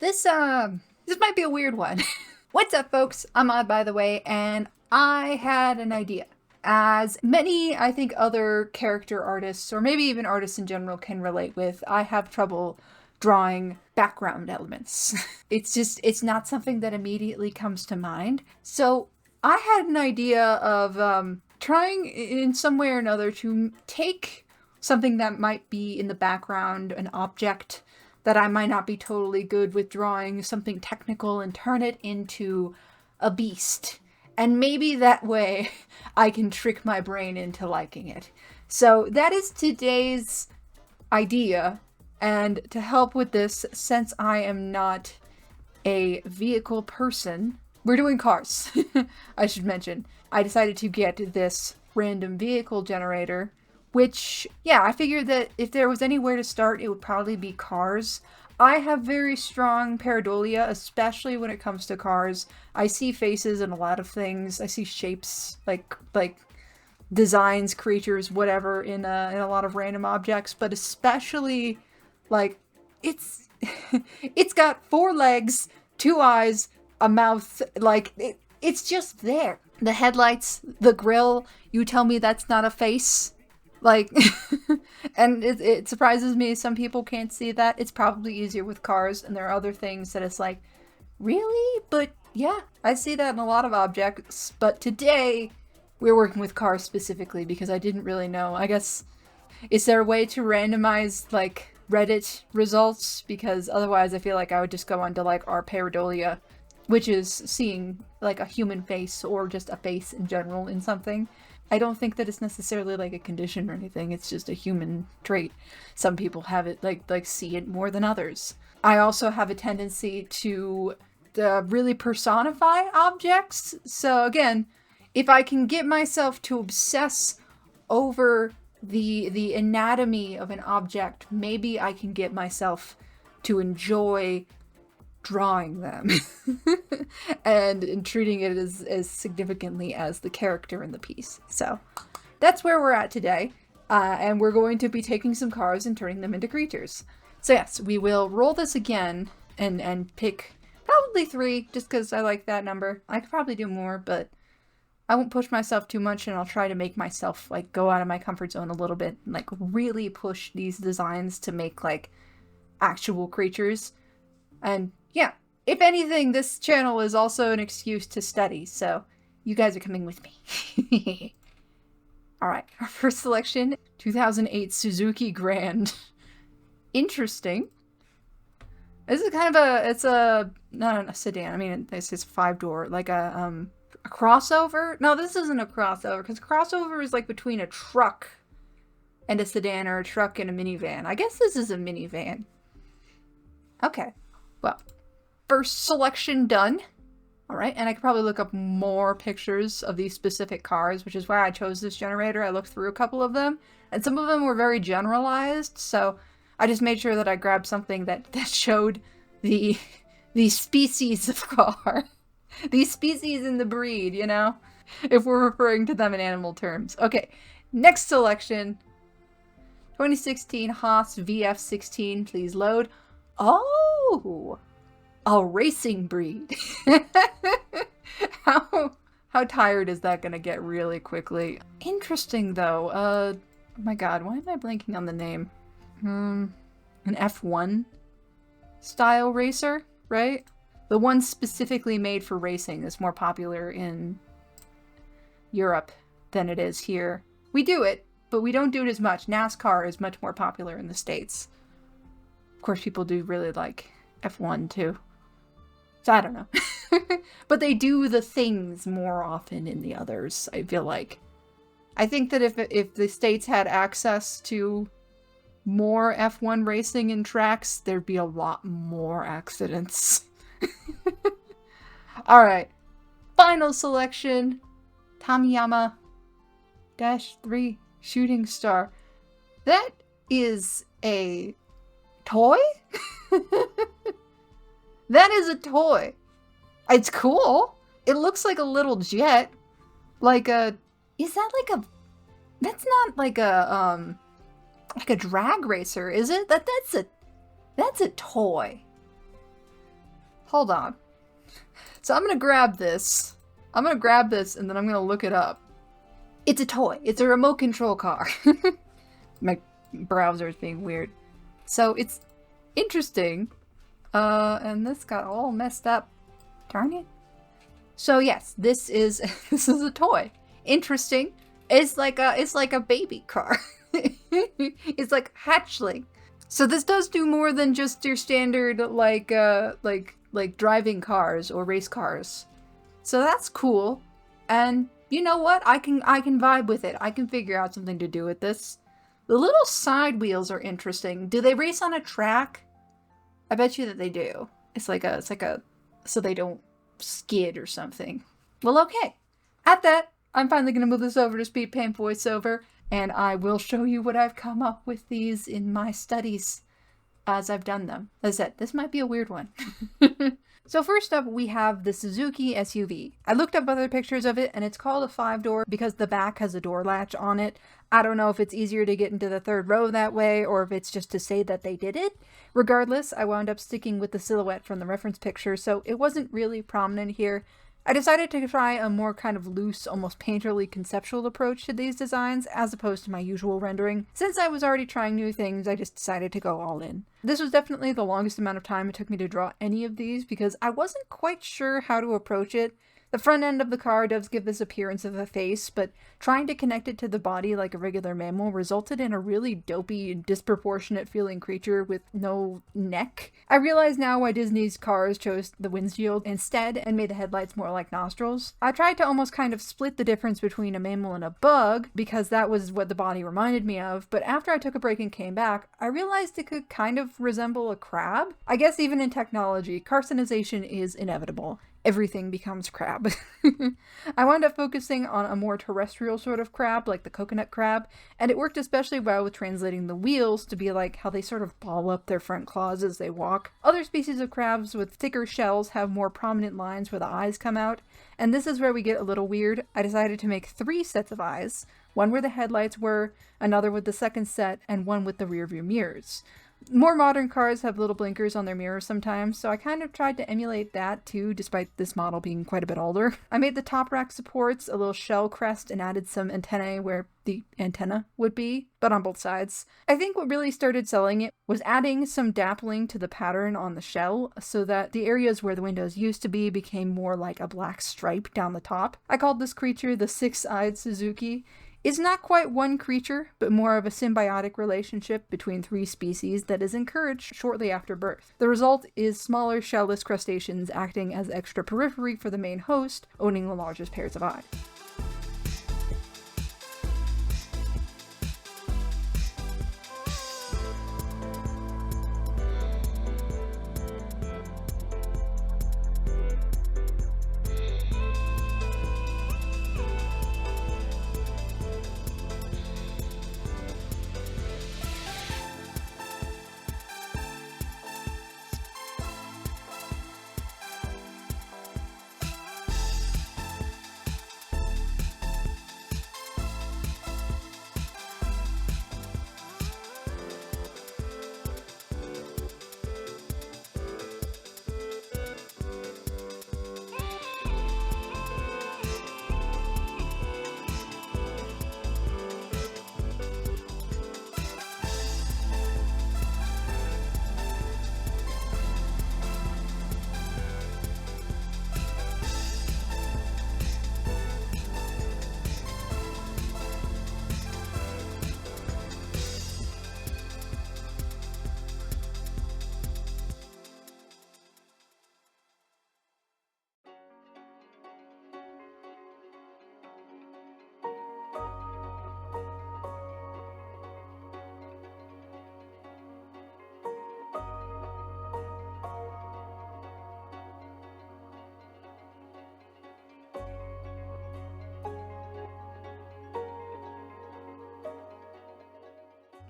This might be a weird one. What's up, folks? I'm Odd, by the way, and I had an idea. As many, I think, other character artists, or maybe even artists in general, can relate with, I have trouble drawing background elements. It's not something that immediately comes to mind. So I had an idea of trying in some way or another to take something that might be in the background, an object that I might not be totally good with drawing, something technical, and turn it into a beast. And maybe that way I can trick my brain into liking it. So that is today's idea. And to help with this, since I am not a vehicle person, we're doing cars, I should mention. I decided to get this random vehicle generator, which, yeah, I figured that if there was anywhere to start, it would probably be cars. I have very strong pareidolia, especially when it comes to cars. I see faces in a lot of things. I see shapes, like designs, creatures, whatever, in a lot of random objects, but especially, like, it's it's got 4 legs, 2 eyes, a mouth, like, it's just there. The headlights, the grill, you tell me that's not a face? Like, and it surprises me some people can't see that. It's probably easier with cars, and there are other things that it's like, really? But yeah, I see that in a lot of objects. But today, we're working with cars specifically because I didn't really know. I guess, is there a way to randomize, like, Reddit results? Because otherwise I feel like I would just go onto, like, our pareidolia, which is seeing, like, a human face or just a face in general in something. I don't think that it's necessarily like a condition or anything. It's just a human trait. Some people have it like see it more than others. I also have a tendency to really personify objects. So again, if I can get myself to obsess over the anatomy of an object, maybe I can get myself to enjoy drawing them and treating it as significantly as the character in the piece. So that's where we're at today, and we're going to be taking some cars and turning them into creatures. So yes, we will roll this again and pick probably 3, just because I like that number. I could probably do more, but I won't push myself too much, and I'll try to make myself like go out of my comfort zone a little bit and like really push these designs to make like actual creatures. And yeah, if anything, this channel is also an excuse to study, so you guys are coming with me. Alright, our first selection, 2008 Suzuki Grand. Interesting. This is kind of not a sedan, I mean, this is 5-door, like a crossover? No, this isn't a crossover, because crossover is like between a truck and a sedan, or a truck and a minivan. I guess this is a minivan. Okay. Well, first selection done. Alright, and I could probably look up more pictures of these specific cars, which is why I chose this generator. I looked through a couple of them, and some of them were very generalized, so I just made sure that I grabbed something that showed the species of car. The species in the breed, you know? If we're referring to them in animal terms. Okay, next selection. 2016 Haas VF16, please load. Oh, a racing breed. How tired is that gonna get really quickly? Interesting though. Oh my god, why am I blanking on the name? An F1 style racer, right? The one specifically made for racing is more popular in Europe than it is here. We do it, but we don't do it as much. NASCAR is much more popular in the States. Of course, people do really like F1 too. So I don't know. But they do the things more often in the others, I feel like. I think that if the States had access to more F1 racing in tracks, there'd be a lot more accidents. Alright. Final selection. Tamiyama -3 Shooting Star. That is a toy? That is a toy. It's cool. It looks like a little jet. Like a... Is that like a... That's not like a drag racer, is it? That's a toy. Hold on. So I'm gonna grab this. I'm gonna grab this and then I'm gonna look it up. It's a toy. It's a remote control car. My browser is being weird. So it's interesting. And this got all messed up. Darn it. So yes, this is this is a toy. Interesting. It's like a baby car. It's like hatchling. So this does do more than just your standard like driving cars or race cars. So that's cool. And you know what? I can vibe with it. I can figure out something to do with this. The little side wheels are interesting. Do they race on a track? I bet you that they do. It's like a so they don't skid or something. Well, okay. At that, I'm finally going to move this over to speed paint voiceover, and I will show you what I've come up with these in my studies as I've done them. As I said, this might be a weird one. So first up, we have the Suzuki SUV. I looked up other pictures of it, and it's called a 5-door because the back has a door latch on it. I don't know if it's easier to get into the third row that way, or if it's just to say that they did it. Regardless, I wound up sticking with the silhouette from the reference picture, so it wasn't really prominent here. I decided to try a more kind of loose, almost painterly conceptual approach to these designs, as opposed to my usual rendering. Since I was already trying new things, I just decided to go all in. This was definitely the longest amount of time it took me to draw any of these, because I wasn't quite sure how to approach it. The front end of the car does give this appearance of a face, but trying to connect it to the body like a regular mammal resulted in a really dopey and disproportionate feeling creature with no neck. I realize now why Disney's cars chose the windshield instead and made the headlights more like nostrils. I tried to almost kind of split the difference between a mammal and a bug, because that was what the body reminded me of, but after I took a break and came back, I realized it could kind of resemble a crab. I guess even in technology, carcinization is inevitable. Everything becomes crab. I wound up focusing on a more terrestrial sort of crab, like the coconut crab, and it worked especially well with translating the wheels to be like how they sort of ball up their front claws as they walk. Other species of crabs with thicker shells have more prominent lines where the eyes come out, and this is where we get a little weird. I decided to make 3 sets of eyes, one where the headlights were, another with the second set, and one with the rear view mirrors. More modern cars have little blinkers on their mirrors sometimes, so I kind of tried to emulate that too, despite this model being quite a bit older. I made the top rack supports a little shell crest and added some antennae where the antenna would be, but on both sides. I think what really started selling it was adding some dappling to the pattern on the shell so that the areas where the windows used to be became more like a black stripe down the top. I called this creature the 6-eyed Suzuki. It's not quite one creature, but more of a symbiotic relationship between 3 species that is encouraged shortly after birth. The result is smaller shellless crustaceans acting as extra periphery for the main host, owning the largest pairs of eyes.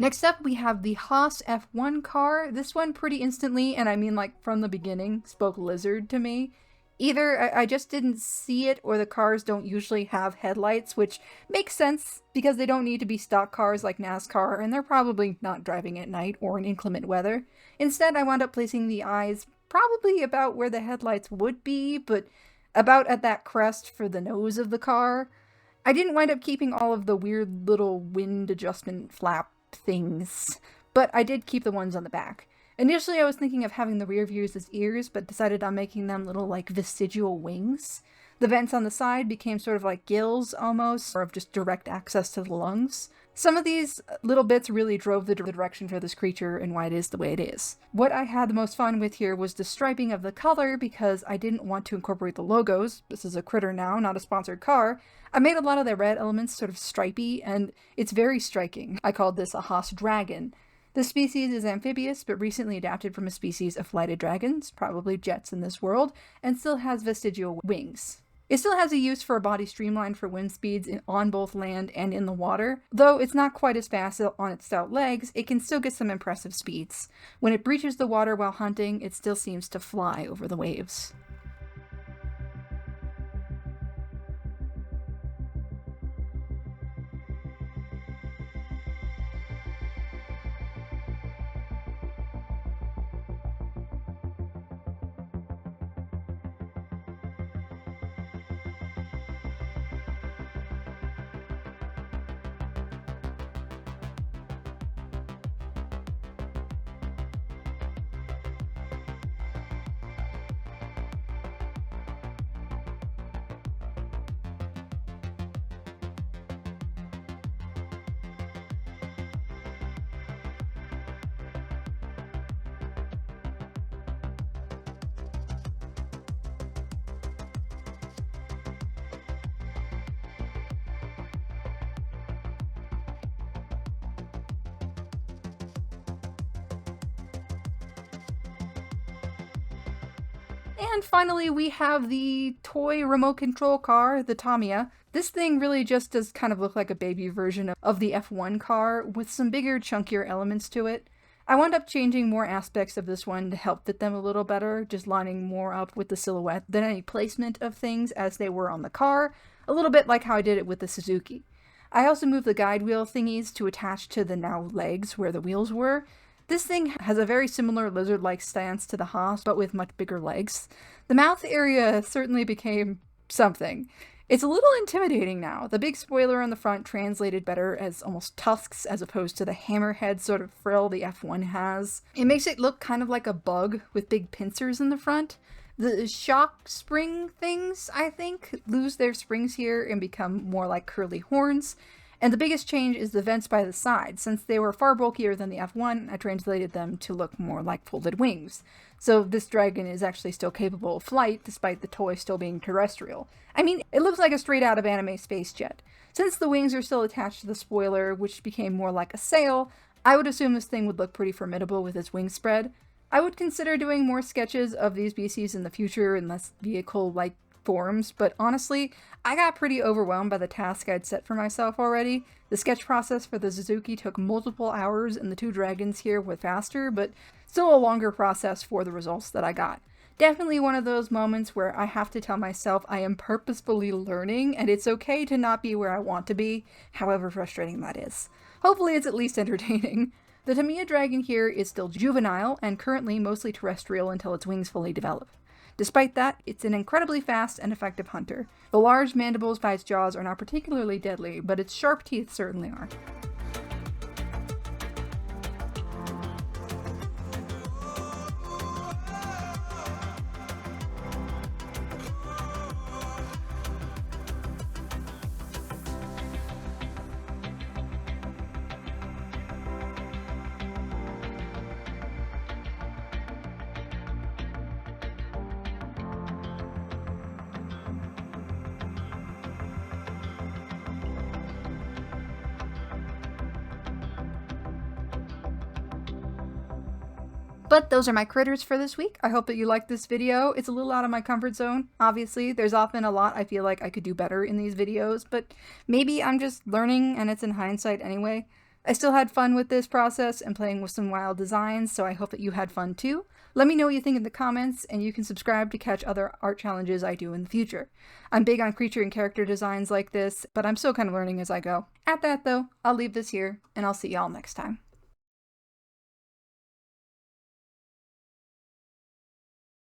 Next up, we have the Haas F1 car. This one pretty instantly, and I mean like from the beginning, spoke lizard to me. Either I just didn't see it, or the cars don't usually have headlights, which makes sense because they don't need to be stock cars like NASCAR, and they're probably not driving at night or in inclement weather. Instead, I wound up placing the eyes probably about where the headlights would be, but about at that crest for the nose of the car. I didn't wind up keeping all of the weird little wind adjustment flap things, but I did keep the ones on the back. Initially, I was thinking of having the rear views as ears, but decided on making them little, like, vestigial wings. The vents on the side became sort of like gills, almost, or of just direct access to the lungs. Some of these little bits really drove the direction for this creature and why it is the way it is. What I had the most fun with here was the striping of the color, because I didn't want to incorporate the logos. This is a Critter now, not a sponsored car. I made a lot of the red elements sort of stripy, and it's very striking. I called this a Haas dragon. This species is amphibious, but recently adapted from a species of flighted dragons, probably jets in this world, and still has vestigial wings. It still has a use for a body streamlined for wind speeds on both land and in the water. Though it's not quite as fast on its stout legs, it can still get some impressive speeds. When it breaches the water while hunting, it still seems to fly over the waves. And finally, we have the toy remote control car, the Tamiya. This thing really just does kind of look like a baby version of the F1 car with some bigger, chunkier elements to it. I wound up changing more aspects of this one to help fit them a little better, just lining more up with the silhouette than any placement of things as they were on the car, a little bit like how I did it with the Suzuki. I also moved the guide wheel thingies to attach to the now legs where the wheels were. This thing has a very similar lizard-like stance to the Haas, but with much bigger legs. The mouth area certainly became something. It's a little intimidating now. The big spoiler on the front translated better as almost tusks as opposed to the hammerhead sort of frill the F1 has. It makes it look kind of like a bug with big pincers in the front. The shock spring things, I think, lose their springs here and become more like curly horns. And the biggest change is the vents by the side. Since they were far bulkier than the F1, I translated them to look more like folded wings. So this dragon is actually still capable of flight, despite the toy still being terrestrial. I mean, it looks like a straight out of anime space jet. Since the wings are still attached to the spoiler, which became more like a sail, I would assume this thing would look pretty formidable with its wing spread. I would consider doing more sketches of these species in the future in less vehicle-like forms, but honestly, I got pretty overwhelmed by the task I'd set for myself already. The sketch process for the Suzuki took multiple hours, and the two dragons here were faster, but still a longer process for the results that I got. Definitely one of those moments where I have to tell myself I am purposefully learning, and it's okay to not be where I want to be, however frustrating that is. Hopefully it's at least entertaining. The Tamiya dragon here is still juvenile, and currently mostly terrestrial until its wings fully develop. Despite that, it's an incredibly fast and effective hunter. The large mandibles by its jaws are not particularly deadly, but its sharp teeth certainly are. But those are my critters for this week. I hope that you liked this video. It's a little out of my comfort zone, obviously. There's often a lot I feel like I could do better in these videos, but maybe I'm just learning and it's in hindsight anyway. I still had fun with this process and playing with some wild designs, so I hope that you had fun too. Let me know what you think in the comments, and you can subscribe to catch other art challenges I do in the future. I'm big on creature and character designs like this, but I'm still kind of learning as I go. At that though, I'll leave this here, and I'll see y'all next time.